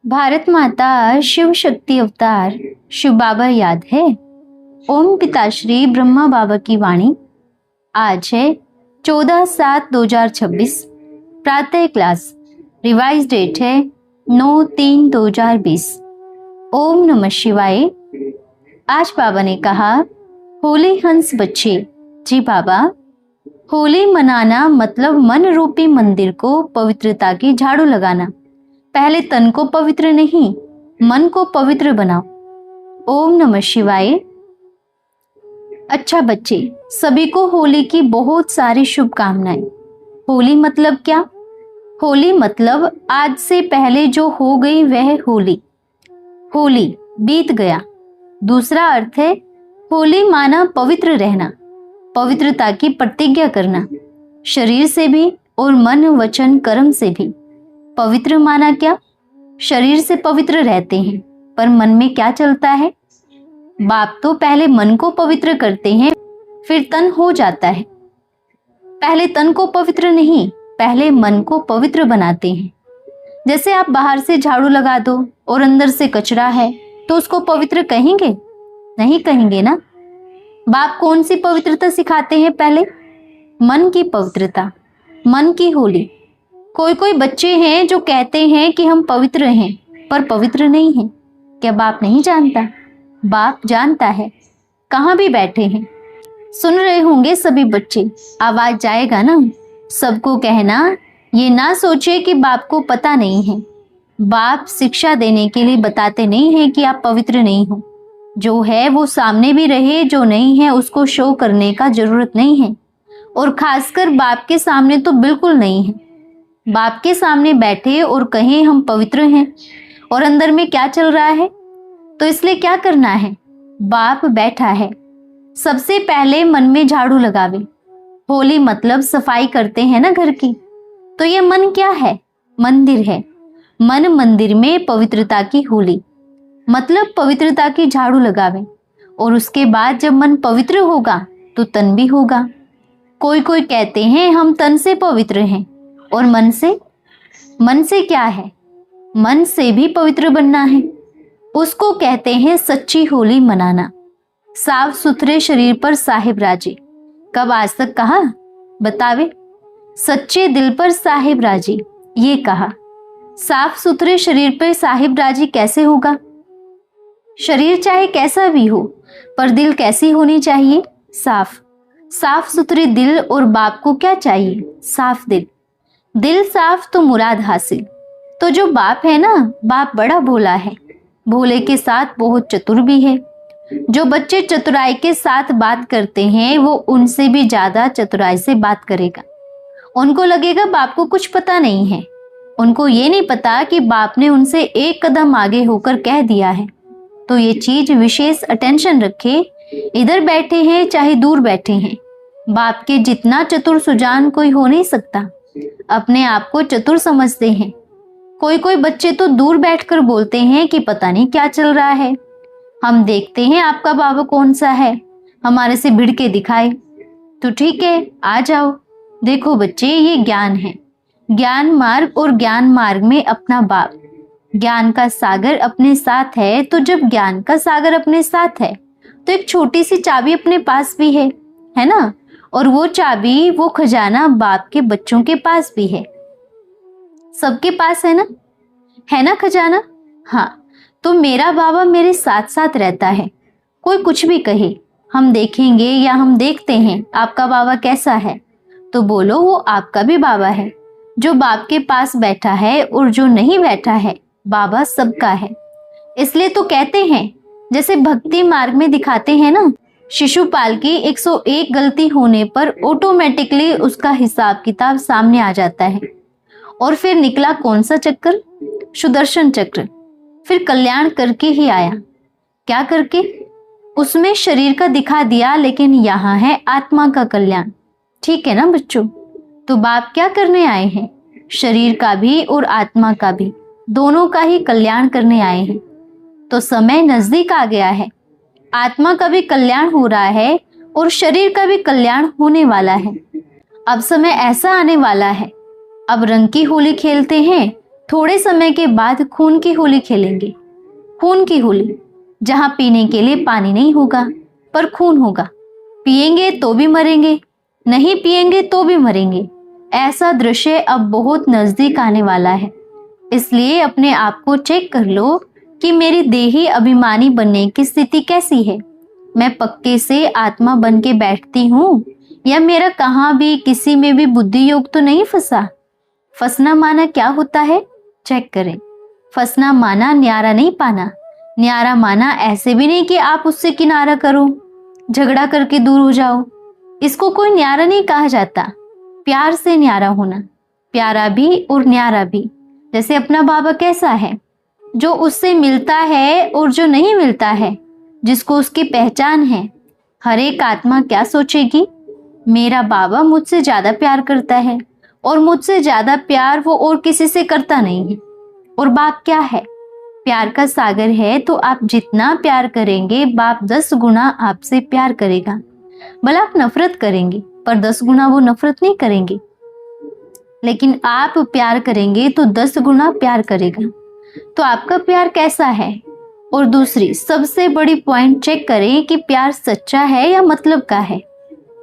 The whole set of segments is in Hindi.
भारत माता शिव शक्ति अवतार शिव बाबा याद है। ओम पिताश्री ब्रह्मा बाबा की वाणी। आज है 14/7/2026। प्रातः क्लास। रिवाइज डेट है 9/3/2020। ओम नमः शिवाय। आज बाबा ने कहा, होली हंस बच्चे। जी बाबा, होली मनाना मतलब मन रूपी मंदिर को पवित्रता की झाड़ू लगाना। पहले तन को पवित्र नहीं, मन को पवित्र बनाओ। ओम नमः शिवाय। अच्छा बच्चे, सभी को होली की बहुत सारी शुभकामनाएं। होली मतलब क्या? होली मतलब आज से पहले जो हो गई वह होली। होली बीत गया। दूसरा अर्थ है होली माना पवित्र रहना, पवित्रता की प्रतिज्ञा करना, शरीर से भी और मन वचन कर्म से भी। पवित्र माना क्या? शरीर से पवित्र रहते हैं, पर मन में क्या चलता है? बाप तो पहले मन को पवित्र करते हैं, फिर तन हो जाता है। पहले तन को पवित्र नहीं, पहले मन को पवित्र बनाते हैं। जैसे आप बाहर से झाड़ू लगा दो और अंदर से कचरा है, तो उसको पवित्र कहेंगे? नहीं कहेंगे ना। बाप कौन सी पवित्रता सिखाते हैं? पहले मन की पवित्रता, मन की होली। कोई कोई बच्चे हैं जो कहते हैं कि हम पवित्र हैं, पर पवित्र नहीं हैं। क्या बाप नहीं जानता? बाप जानता है। कहाँ भी बैठे हैं, सुन रहे होंगे सभी बच्चे। आवाज जाएगा ना। सबको कहना, ये ना सोचे कि बाप को पता नहीं है। बाप शिक्षा देने के लिए बताते नहीं है कि आप पवित्र नहीं हो। जो है वो सामने भी रहे, जो नहीं है उसको शो करने का जरूरत नहीं है। और खासकर बाप के सामने तो बिल्कुल नहीं है। बाप के सामने बैठे और कहें हम पवित्र हैं, और अंदर में क्या चल रहा है? तो इसलिए क्या करना है? बाप बैठा है। सबसे पहले मन में झाड़ू लगावे। होली मतलब सफाई करते हैं ना घर की। तो ये मन क्या है? मंदिर है। मन मंदिर में पवित्रता की होली मतलब पवित्रता की झाड़ू लगावे। और उसके बाद जब मन पवित्र होगा तो तन भी होगा। कोई कोई कहते हैं हम तन से पवित्र हैं, और मन से? मन से क्या है? मन से भी पवित्र बनना है। उसको कहते हैं सच्ची होली मनाना। साफ सुथरे शरीर पर साहिब राजी। कब आज तक कहा? बतावे। सच्चे दिल पर साहिब राजी, ये कहा। साफ सुथरे शरीर पर साहिब राजी कैसे होगा? शरीर चाहे कैसा भी हो, पर दिल कैसी होनी चाहिए? साफ। साफ सुथरे दिल। और बाप को क्या चाहिए? साफ दिल। दिल साफ तो मुराद हासिल। तो जो बाप है ना, बाप बड़ा भोला है। भोले के साथ बहुत चतुर भी है। जो बच्चे चतुराई के साथ बात करते हैं, वो उनसे भी ज्यादा चतुराई से बात करेगा। उनको लगेगा बाप को कुछ पता नहीं है। उनको ये नहीं पता कि बाप ने उनसे एक कदम आगे होकर कह दिया है। तो ये चीज विशेष अटेंशन रखे। इधर बैठे हैं चाहे दूर बैठे हैं, बाप के जितना चतुर सुजान कोई हो नहीं सकता। अपने आप को चतुर समझते हैं। कोई कोई बच्चे तो दूर बैठकर बोलते हैं कि पता नहीं क्या चल रहा है। हम देखते हैं आपका बाबा कौन सा है, हमारे से भिड़ के दिखाए। तो ठीक है, आ जाओ। देखो बच्चे, ये ज्ञान है। ज्ञान मार्ग, और ज्ञान मार्ग में अपना बाप। ज्ञान का सागर अपने साथ है। तो जब ज्ञान का सागर अपने साथ है, तो एक छोटी सी चाबी अपने पास भी है ना। और वो चाबी, वो खजाना बाप के बच्चों के पास भी है। सबके पास है ना खजाना। हाँ, तो मेरा बाबा मेरे साथ साथ रहता है। कोई कुछ भी कहे, हम देखेंगे या हम देखते हैं आपका बाबा कैसा है, तो बोलो वो आपका भी बाबा है। जो बाप के पास बैठा है और जो नहीं बैठा है, बाबा सबका है। इसलिए तो कहते हैं, जैसे भक्ति मार्ग में दिखाते हैं ना, शिशुपाल की 101 गलती होने पर ऑटोमेटिकली उसका हिसाब किताब सामने आ जाता है। और फिर निकला कौन सा चक्र? सुदर्शन चक्र। फिर कल्याण करके ही आया। क्या करके? उसमें शरीर का दिखा दिया, लेकिन यहाँ है आत्मा का कल्याण। ठीक है ना बच्चों? तो बाप क्या करने आए हैं? शरीर का भी और आत्मा का भी, दोनों का ही कल्याण करने आए हैं। तो समय नजदीक आ गया है। आत्मा का भी कल्याण हो रहा है और शरीर का भी कल्याण होने वाला है। अब समय ऐसा आने वाला है, अब रंग की होली खेलते हैं, थोड़े समय के बाद खून की होली खेलेंगे। खून की होली, जहां पीने के लिए पानी नहीं होगा पर खून होगा। पिएंगे तो भी मरेंगे, नहीं पिएंगे तो भी मरेंगे। ऐसा दृश्य अब बहुत नजदीक आने वाला है। इसलिए अपने आप को चेक कर लो कि मेरी देही अभिमानी बनने की स्थिति कैसी है। मैं पक्के से आत्मा बन के बैठती हूँ या मेरा कहाँ भी किसी में भी बुद्धि योग तो नहीं फंसा। फंसना माना क्या होता है, चेक करें। फंसना माना न्यारा नहीं पाना। न्यारा माना ऐसे भी नहीं कि आप उससे किनारा करो, झगड़ा करके दूर हो जाओ। इसको कोई न्यारा नहीं कहा जाता। प्यार से न्यारा होना, प्यारा भी और न्यारा भी। जैसे अपना बाबा कैसा है, जो उससे मिलता है और जो नहीं मिलता है, जिसको उसकी पहचान है। हर एक आत्मा क्या सोचेगी, मेरा बाबा मुझसे ज्यादा प्यार करता है और मुझसे ज्यादा प्यार वो और किसी से करता नहीं है। और बाप क्या है, प्यार का सागर है। तो आप जितना प्यार करेंगे बाप 10 गुना आपसे प्यार करेगा। भला आप नफरत करेंगे पर 10 गुना वो नफरत नहीं करेंगे, लेकिन आप प्यार करेंगे तो 10 गुना प्यार करेगा। तो आपका प्यार कैसा है। और दूसरी सबसे बड़ी पॉइंट, चेक करें कि प्यार सच्चा है या मतलब का है।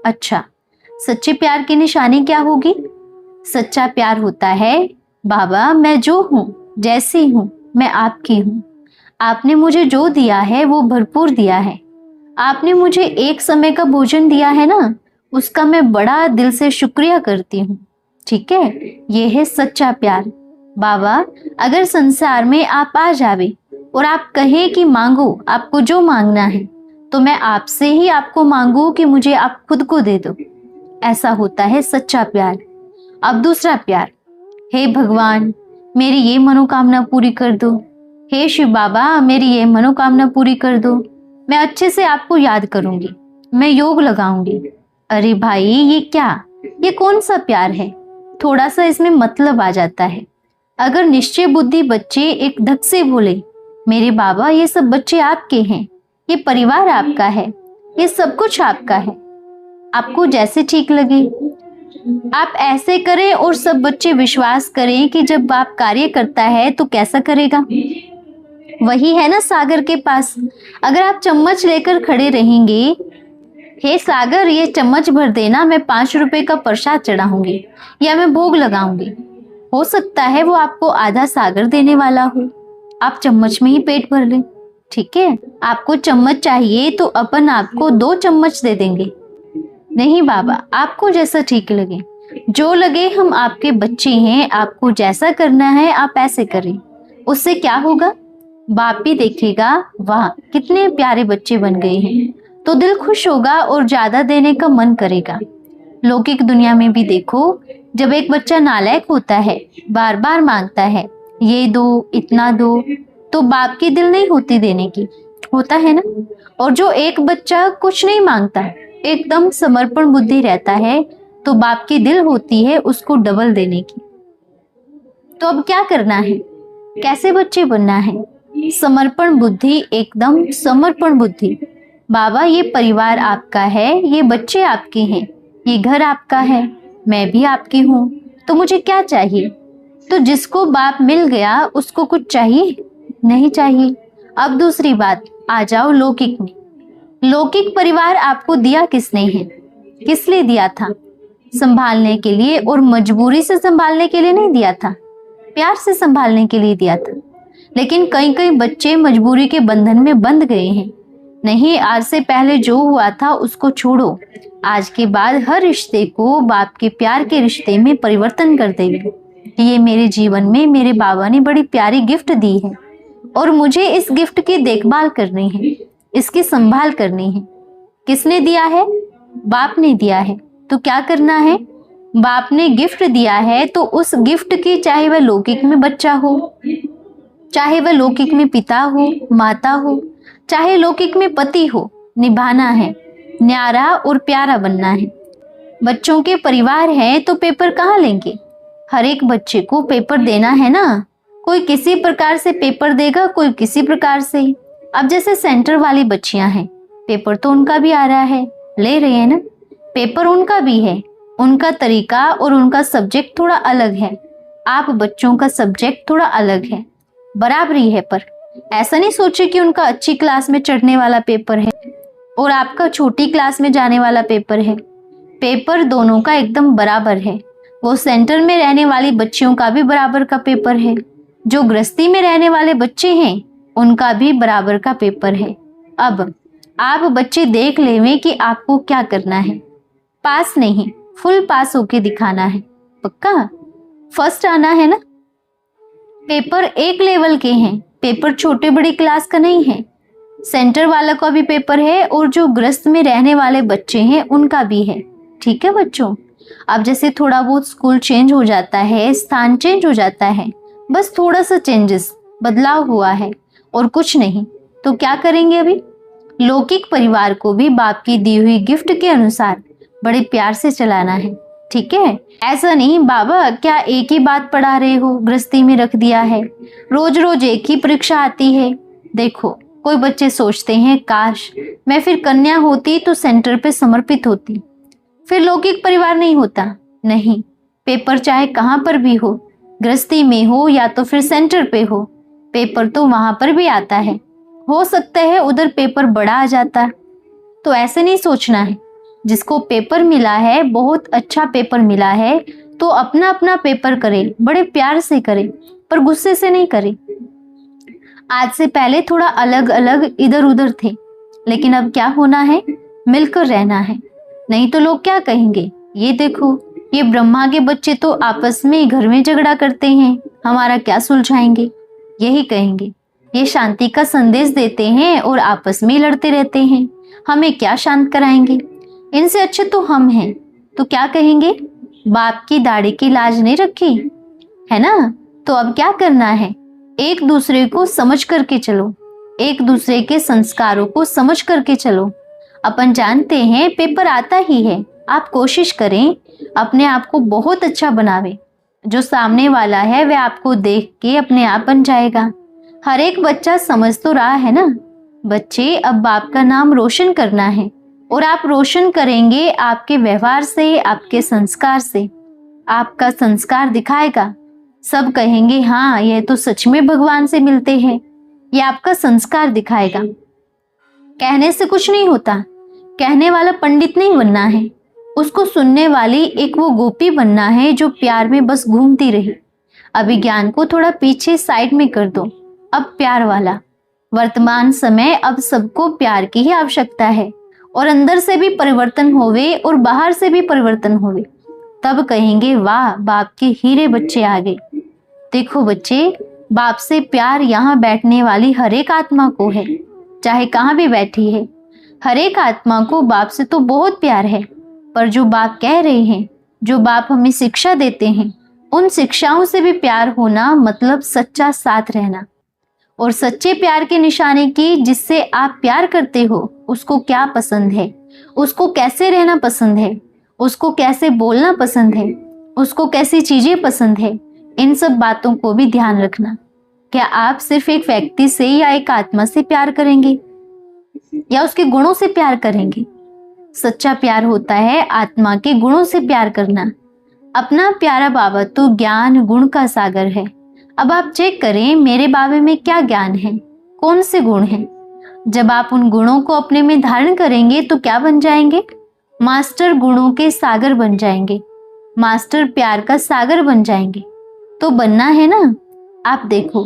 अच्छा, सच्चे प्यार की निशानी क्या होगी। सच्चा प्यार होता है, बाबा मैं जो हूँ, जैसी हूँ, मैं आपकी हूँ। आपने मुझे जो दिया है वो भरपूर दिया है। आपने मुझे एक समय का भोजन दिया है ना, उसका मैं बड़ा दिल से शुक्रिया करती हूँ। ठीक है, ये है सच्चा प्यार। बाबा अगर संसार में आप आ जावे और आप कहे कि मांगो, आपको जो मांगना है, तो मैं आपसे ही आपको मांगू कि मुझे आप खुद को दे दो। ऐसा होता है सच्चा प्यार। अब दूसरा प्यार, हे भगवान मेरी ये मनोकामना पूरी कर दो। हे शिव बाबा मेरी ये मनोकामना पूरी कर दो। मैं अच्छे से आपको याद करूंगी, मैं योग लगाऊंगी। अरे भाई ये क्या, ये कौन सा प्यार है। थोड़ा सा इसमें मतलब आ जाता है। अगर निश्चय बुद्धि बच्चे एक धक से बोले, मेरे बाबा ये सब बच्चे आपके हैं, ये परिवार आपका है, ये सब कुछ आपका है, आपको जैसे ठीक लगे आप ऐसे करें। और सब बच्चे विश्वास करें कि जब बाप कार्य करता है तो कैसा करेगा। वही है ना सागर के पास। अगर आप चम्मच लेकर खड़े रहेंगे, हे सागर ये चम्मच भर देना, मैं 5 रुपए का प्रसाद चढ़ाऊंगी या मैं भोग लगाऊंगी। हो सकता है वो आपको आधा सागर देने वाला हो, आप चम्मच में ही पेट भर लें। ठीक है, आपको चम्मच चाहिए तो अपन आपको 2 चम्मच दे देंगे। नहीं बाबा, आपको जैसा ठीक लगे, जो लगे, हम आपके बच्चे हैं, आपको जैसा करना है आप ऐसे करें। उससे क्या होगा, बाप भी देखेगा वाह कितने प्यारे बच्चे बन गए हैं, तो दिल खुश होगा और ज्यादा देने का मन करेगा। लौकिक दुनिया में भी देखो, जब एक बच्चा नालायक होता है, बार बार मांगता है ये दो इतना दो, तो बाप की दिल नहीं होती देने की, होता है ना। और जो एक बच्चा कुछ नहीं मांगता, एकदम समर्पण बुद्धि रहता है, तो बाप की दिल होती है उसको डबल देने की। तो अब क्या करना है, कैसे बच्चे बनना है। समर्पण बुद्धि, एकदम समर्पण बुद्धि। बाबा ये परिवार आपका है, ये बच्चे आपके हैं, ये घर आपका है, मैं भी आपकी हूँ, तो मुझे क्या चाहिए। तो जिसको बाप मिल गया उसको कुछ चाहिए नहीं चाहिए। अब दूसरी बात, आ जाओ लौकिक में। लौकिक परिवार आपको दिया किसने है, किस लिए दिया था। संभालने के लिए, और मजबूरी से संभालने के लिए नहीं दिया था, प्यार से संभालने के लिए दिया था। लेकिन कई कई बच्चे मजबूरी के बंधन में बंध गए हैं। नहीं, आज से पहले जो हुआ था उसको छोड़ो। आज के बाद हर रिश्ते को बाप के प्यार के रिश्ते में परिवर्तन कर देंगे। ये मेरे जीवन में मेरे बाबा ने बड़ी प्यारी गिफ्ट दी है और मुझे इस गिफ्ट की देखभाल करनी है, इसकी संभाल करनी है। किसने दिया है, बाप ने दिया है। तो क्या करना है, बाप ने गिफ्ट दिया है तो उस गिफ्ट की, चाहे वह लौकिक में बच्चा हो, चाहे वह लौकिक में पिता हो, माता हो, चाहे लौकिक में पति हो, निभाना है, न्यारा और प्यारा बनना है। बच्चों के परिवार है तो पेपर कहाँ लेंगे, हर एक बच्चे को पेपर देना है ना। कोई किसी प्रकार से पेपर देगा, कोई किसी प्रकार से। अब जैसे सेंटर वाली बच्चियां हैं, पेपर तो उनका भी आ रहा है, ले रहे हैं ना, पेपर उनका भी है, उनका तरीका और उनका सब्जेक्ट थोड़ा अलग है। आप बच्चों का सब्जेक्ट थोड़ा अलग है, बराबरी है, पर ऐसा नहीं सोचे कि उनका अच्छी क्लास में चढ़ने वाला पेपर है और आपका छोटी क्लास में जाने वाला पेपर है। पेपर दोनों का एकदम बराबर है। वो सेंटर में रहने वाली बच्चियों का भी बराबर का पेपर है, जो गृहस्थी में रहने वाले बच्चे हैं उनका भी बराबर का पेपर है। अब आप बच्चे देख लेवें कि आपको क्या करना है। पास नहीं, फुल पास होके दिखाना है, पक्का फर्स्ट आना है ना। पेपर एक लेवल के हैं, पेपर छोटे बड़ी क्लास का नहीं है। सेंटर वाला का भी पेपर है और जो गृहस्थ में रहने वाले बच्चे हैं उनका भी है। ठीक है बच्चों, अब जैसे थोड़ा बहुत स्कूल चेंज हो जाता है, स्थान चेंज हो जाता है, बस थोड़ा सा चेंजेस बदलाव हुआ है और कुछ नहीं, तो क्या करेंगे अभी? लौकिक परिवार को भी बाप की दी हुई गिफ्ट के अनुसार बड़े प्यार से चलाना है। ठीक है, ऐसा नहीं बाबा क्या एक ही बात पढ़ा रहे हो, गृहस्थी में रख दिया है, रोज रोज एक ही परीक्षा आती है। देखो कोई बच्चे सोचते हैं काश मैं फिर कन्या होती तो सेंटर पे समर्पित होती, फिर लौकिक परिवार नहीं होता। नहीं, पेपर चाहे कहाँ पर भी हो, गृहस्थी में हो या तो फिर सेंटर पे हो, पेपर तो वहां पर भी आता है। हो सकता है उधर पेपर बड़ा आ जाता, तो ऐसे नहीं सोचना है। जिसको पेपर मिला है, बहुत अच्छा पेपर मिला है, तो अपना अपना पेपर करे, बड़े प्यार से करे, पर गुस्से से नहीं करे। आज से पहले थोड़ा अलग अलग इधर उधर थे, लेकिन अब क्या होना है, मिलकर रहना है। नहीं तो लोग क्या कहेंगे, ये देखो ये ब्रह्मा के बच्चे तो आपस में घर में झगड़ा करते हैं, हमारा क्या सुलझाएंगे, यही कहेंगे। ये शांति का संदेश देते हैं और आपस में लड़ते रहते हैं, हमें क्या शांत कराएंगे, इनसे अच्छे तो हम हैं। तो क्या कहेंगे, बाप की दाढ़ी की लाज नहीं रखी है ना। तो अब क्या करना है, एक दूसरे को समझ करके चलो, एक दूसरे के संस्कारों को समझ करके चलो। अपन जानते हैं पेपर आता ही है, आप कोशिश करें अपने आप को बहुत अच्छा बनावे। जो सामने वाला है वह आपको देख के अपने आप बन जाएगा। हर एक बच्चा समझ तो रहा है ना। बच्चे अब बाप का नाम रोशन करना है, और आप रोशन करेंगे आपके व्यवहार से, आपके संस्कार से। आपका संस्कार दिखाएगा, सब कहेंगे हाँ यह तो सच में भगवान से मिलते हैं। यह आपका संस्कार दिखाएगा। कहने से कुछ नहीं होता, कहने वाला पंडित नहीं बनना है, उसको सुनने वाली एक वो गोपी बनना है जो प्यार में बस घूमती रही। अभी ज्ञान को थोड़ा पीछे साइड में कर दो, अब प्यार वाला। वर्तमान समय अब सबको प्यार की ही आवश्यकता है, और अंदर से भी परिवर्तन होवे और बाहर से भी परिवर्तन होवे, तब कहेंगे वाह बाप के हीरे बच्चे आ गए। देखो बच्चे, बाप से प्यार यहाँ बैठने वाली हर एक आत्मा को है, चाहे कहाँ भी बैठी है। हर एक आत्मा को बाप से तो बहुत प्यार है, पर जो बाप कह रहे हैं, जो बाप हमें शिक्षा देते हैं, उन शिक्षाओं से भी प्यार होना मतलब सच्चा साथ रहना। और सच्चे प्यार के निशाने की जिससे आप प्यार करते हो उसको क्या पसंद है, उसको कैसे रहना पसंद है, उसको कैसे बोलना पसंद है, उसको कैसी चीजें पसंद है, इन सब बातों को भी ध्यान रखना। क्या आप सिर्फ एक व्यक्ति से या एक आत्मा से प्यार करेंगे या उसके गुणों से प्यार करेंगे? सच्चा प्यार होता है आत्मा के गुणों से प्यार करना। अपना प्यारा बाबा तो ज्ञान गुण का सागर है। अब आप चेक करें मेरे बाबे में क्या ज्ञान है, कौन से गुण हैं। जब आप उन गुणों को अपने में धारण करेंगे तो क्या बन जाएंगे? मास्टर गुणों के सागर बन जाएंगे, मास्टर प्यार का सागर बन जाएंगे। तो बनना है ना। आप देखो,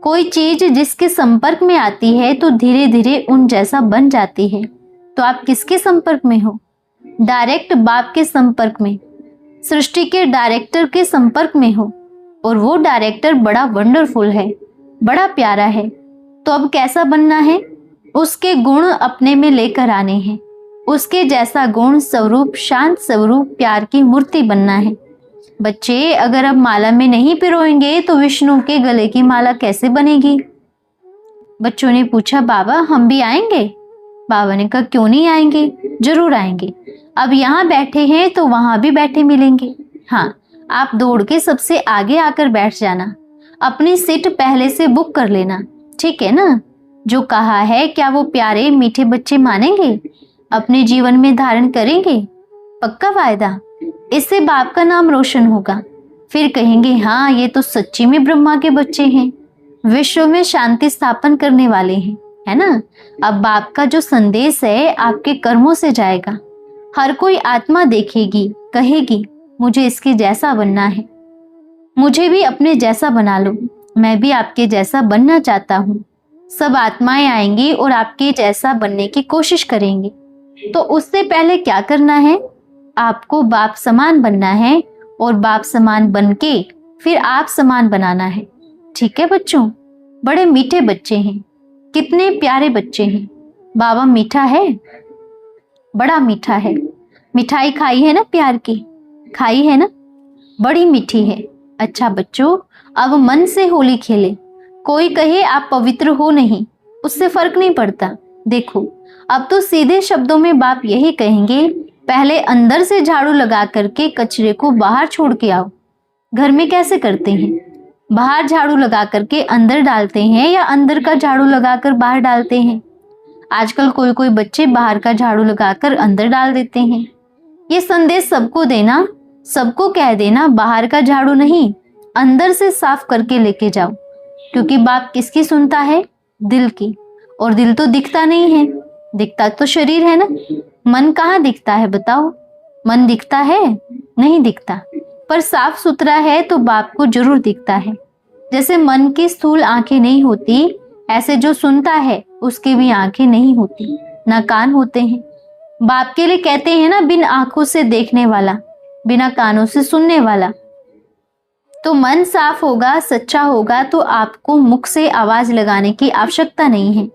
कोई चीज जिसके संपर्क में आती है तो धीरे धीरे उन जैसा बन जाती है। तो आप किसके संपर्क में हो? डायरेक्ट बाप के संपर्क में, सृष्टि के डायरेक्टर के संपर्क में हो, और वो डायरेक्टर बड़ा वंडरफुल है, बड़ा प्यारा है। तो अब कैसा बनना है? उसके गुण अपने में लेकर आने हैं, उसके जैसा गुण स्वरूप, शांत स्वरूप, प्यार की मूर्ति बनना है। बच्चे अगर अब माला में नहीं पिरोएंगे तो विष्णु के गले की माला कैसे बनेगी? बच्चों ने पूछा बाबा हम भी आएंगे? बाबा ने कहा क्यों नहीं आएंगे, जरूर आएंगे। अब यहाँ बैठे हैं तो वहां भी बैठे मिलेंगे। हाँ, आप दौड़ के सबसे आगे आकर बैठ जाना, अपनी सीट पहले से बुक कर लेना, ठीक है ना। जो कहा है क्या वो प्यारे मीठे बच्चे मानेंगे, अपने जीवन में धारण करेंगे? पक्का वायदा। इससे बाप का नाम रोशन होगा। फिर कहेंगे हाँ ये तो सच्ची में ब्रह्मा के बच्चे हैं, विश्व में शांति स्थापन करने वाले हैं, है ना। अब बाप का जो संदेश है आपके कर्मों से जाएगा। हर कोई आत्मा देखेगी, कहेगी मुझे इसके जैसा बनना है, मुझे भी अपने जैसा बना लो, मैं भी आपके जैसा बनना चाहता हूँ। सब आत्माएं आएंगी और आपके जैसा बनने की कोशिश करेंगी। तो उससे पहले क्या करना है, आपको बाप समान बनना है और बाप समान बनके फिर आप समान बनाना है। ठीक है बच्चों, बड़े मीठे बच्चे हैं, कितने प्यारे बच्चे हैं। बाबा मीठा है, बड़ा मीठा है। मिठाई खाई है ना, प्यार की खाई है ना, बड़ी मीठी है। अच्छा बच्चों, अब मन से होली खेले। कोई कहे आप पवित्र हो नहीं, उससे फर्क नहीं पड़ता। देखो अब तो सीधे शब्दों में बाप यही कहेंगे, पहले अंदर से झाड़ू लगा करके कचरे को बाहर छोड़ के आओ। घर में कैसे करते हैं, बाहर झाड़ू लगा करके अंदर डालते हैं या अंदर का झाड़ू लगाकर बाहर डालते हैं। आजकल कोई कोई बच्चे बाहर का झाड़ू लगाकर अंदर डाल देते हैं। ये संदेश सबको देना, सबको कह देना बाहर का झाड़ू नहीं, अंदर से साफ करके लेके जाओ। क्योंकि बाप किसकी सुनता है, दिल की। और दिल तो दिखता नहीं है, दिखता तो शरीर है ना। मन कहाँ दिखता है बताओ, मन दिखता है नहीं दिखता, पर साफ सुथरा है तो बाप को जरूर दिखता है। जैसे मन की स्थूल आंखें नहीं होती, ऐसे जो सुनता है उसकी भी आंखें नहीं होती, ना कान होते हैं। बाप के लिए कहते हैं ना, बिन आंखों से देखने वाला, बिना कानों से सुनने वाला। तो मन साफ होगा, सच्चा होगा तो आपको मुख से आवाज लगाने की आवश्यकता नहीं है।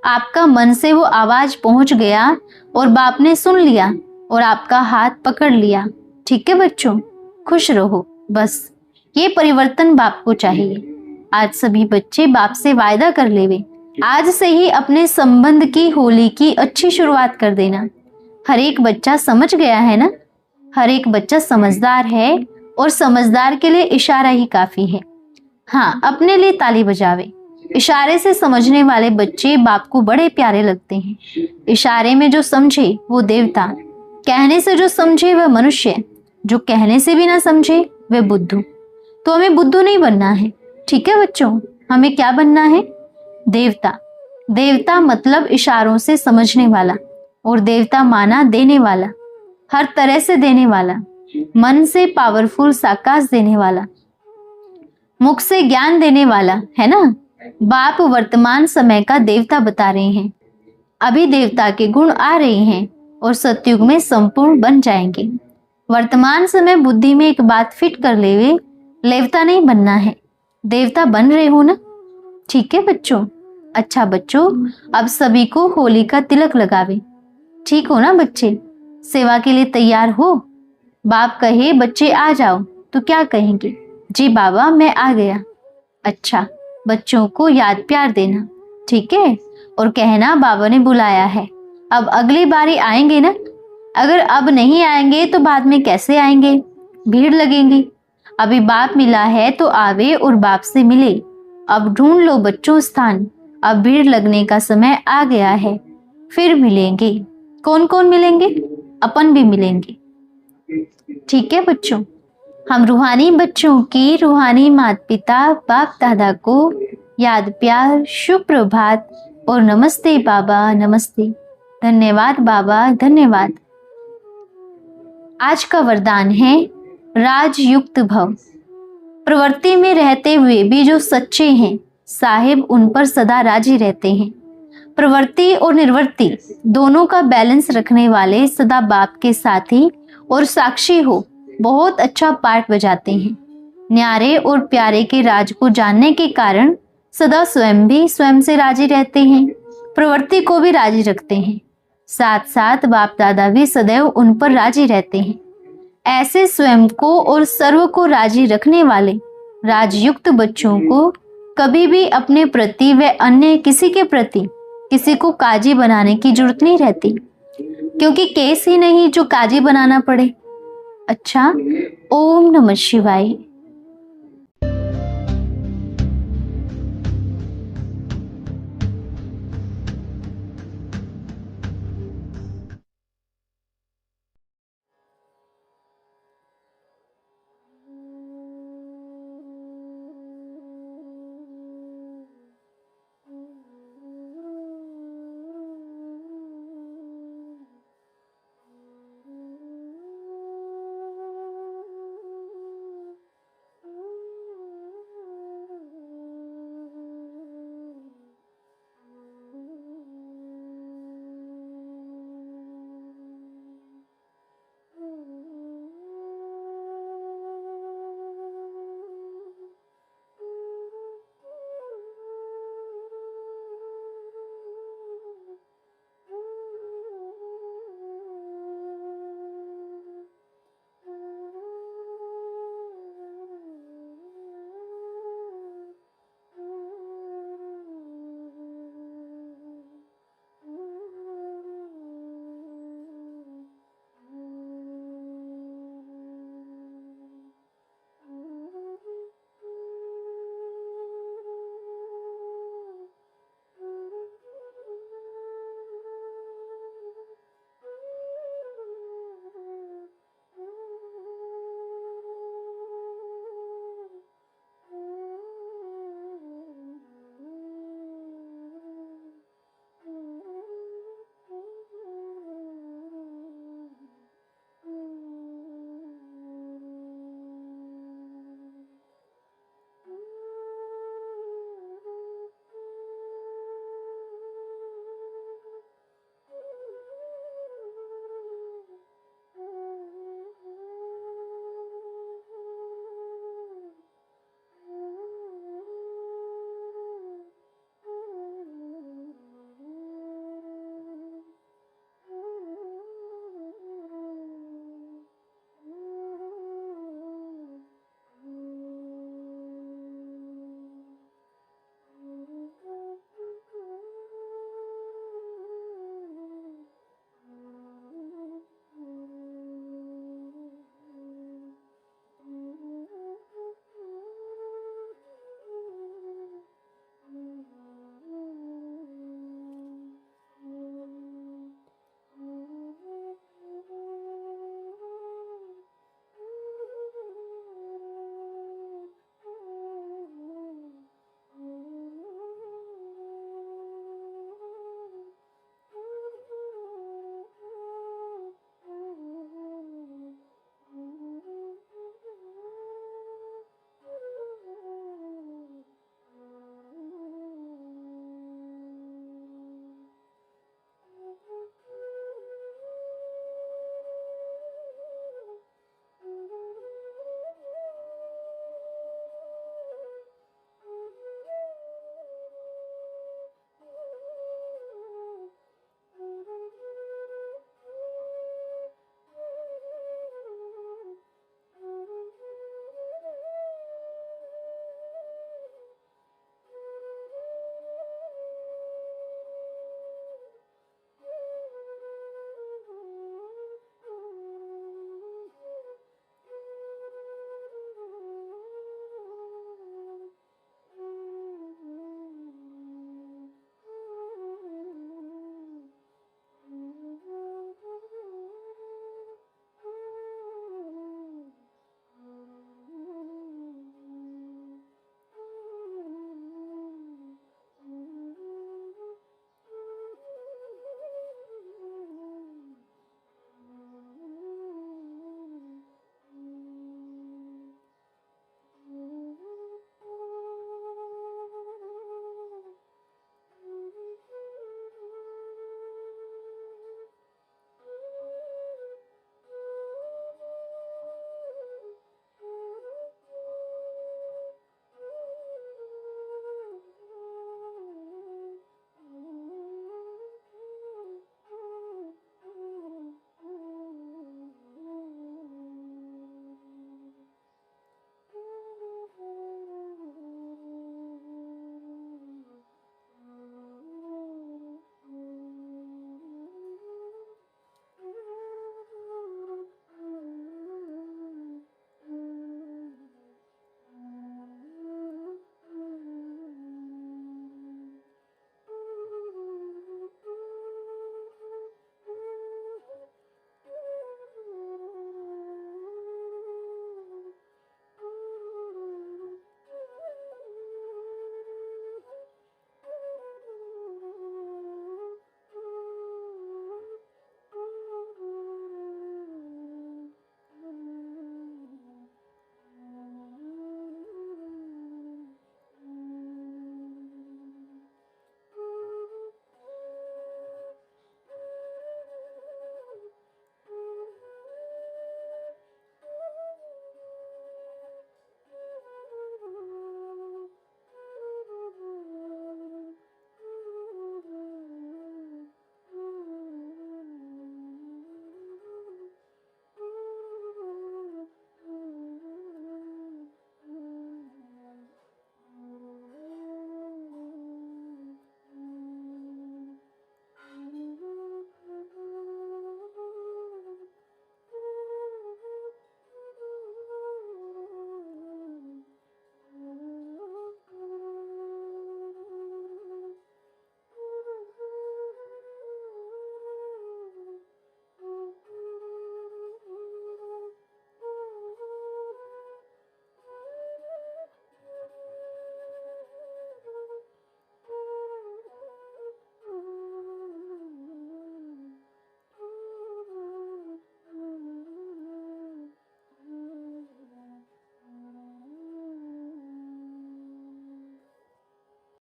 आपका मन से वो आवाज पहुंच गया और बाप ने सुन लिया और आपका हाथ पकड़ लिया। ठीक है बच्चों, खुश रहो, बस ये परिवर्तन बाप को चाहिए। आज सभी बच्चे बाप से वायदा कर लेवे, आज से ही अपने संबंध की होली की अच्छी शुरुआत कर देना। हर एक बच्चा समझ गया है ना, हर एक बच्चा समझदार है और समझदार के लिए इशारा ही काफी है। हाँ, अपने लिए ताली बजावे। इशारे से समझने वाले बच्चे बाप को बड़े प्यारे लगते हैं। इशारे में जो समझे वो देवता, कहने से जो समझे वह मनुष्य, जो कहने से भी ना समझे वह बुद्धू। तो हमें बुद्धू नहीं बनना है। ठीक है बच्चों, हमें क्या बनना है, देवता। देवता मतलब इशारों से समझने वाला, और देवता माना देने वाला, हर तरह से देने वाला, मन से पावरफुल साकाश देने वाला, मुख से ज्ञान देने वाला, है ना। बाप वर्तमान समय का देवता बता रहे हैं। अभी देवता के गुण आ रहे हैं और सतयुग में संपूर्ण बन जाएंगे। वर्तमान समय बुद्धि में एक बात फिट कर लेवे, देवता नहीं बनना है, देवता बन रहे हो ना। ठीक है बच्चों। अच्छा बच्चों, अब सभी को होली का तिलक लगावे। ठीक हो ना बच्चे, सेवा के लिए तैयार हो। बाप कहे बच्चे आ जाओ तो क्या कहेंगे, जी बाबा मैं आ गया। अच्छा, बच्चों को याद प्यार देना, ठीक है, और कहना बाबा ने बुलाया है। अब अगली बारी आएंगे ना, अगर अब नहीं आएंगे तो बाद में कैसे आएंगे, भीड़ लगेगी। अभी बाप मिला है तो आवे और बाप से मिले। अब ढूंढ लो बच्चों स्थान, अब भीड़ लगने का समय आ गया है। फिर मिलेंगे, कौन कौन मिलेंगे, अपन भी मिलेंगे। ठीक है बच्चों, हम रूहानी बच्चों की रूहानी माता पिता बाप दादा को याद प्यार, शुभ प्रभात और नमस्ते बाबा, नमस्ते। धन्यवाद बाबा, धन्यवाद। आज का वरदान है राजयुक्त भव। प्रवृत्ति में रहते हुए भी जो सच्चे हैं साहिब उन पर सदा राजी रहते हैं। प्रवृत्ति और निर्वृत्ति दोनों का बैलेंस रखने वाले सदा बाप के साथी और साक्षी हो बहुत अच्छा पार्ट बजाते हैं। न्यारे और प्यारे के राज को जानने के कारण सदा स्वयं भी स्वयं से राजी रहते हैं, प्रवृत्ति को भी राजी रखते हैं। साथ साथ बाप दादा भी सदैव उन पर राजी रहते हैं। ऐसे स्वयं को और सर्व को राजी रखने वाले राजयुक्त बच्चों को कभी भी अपने प्रति व अन्य किसी के प्रति किसी को काजी बनाने की जरूरत नहीं रहती, क्योंकि केस ही नहीं जो काजी बनाना पड़े। अच्छा, ओम नमः शिवाय।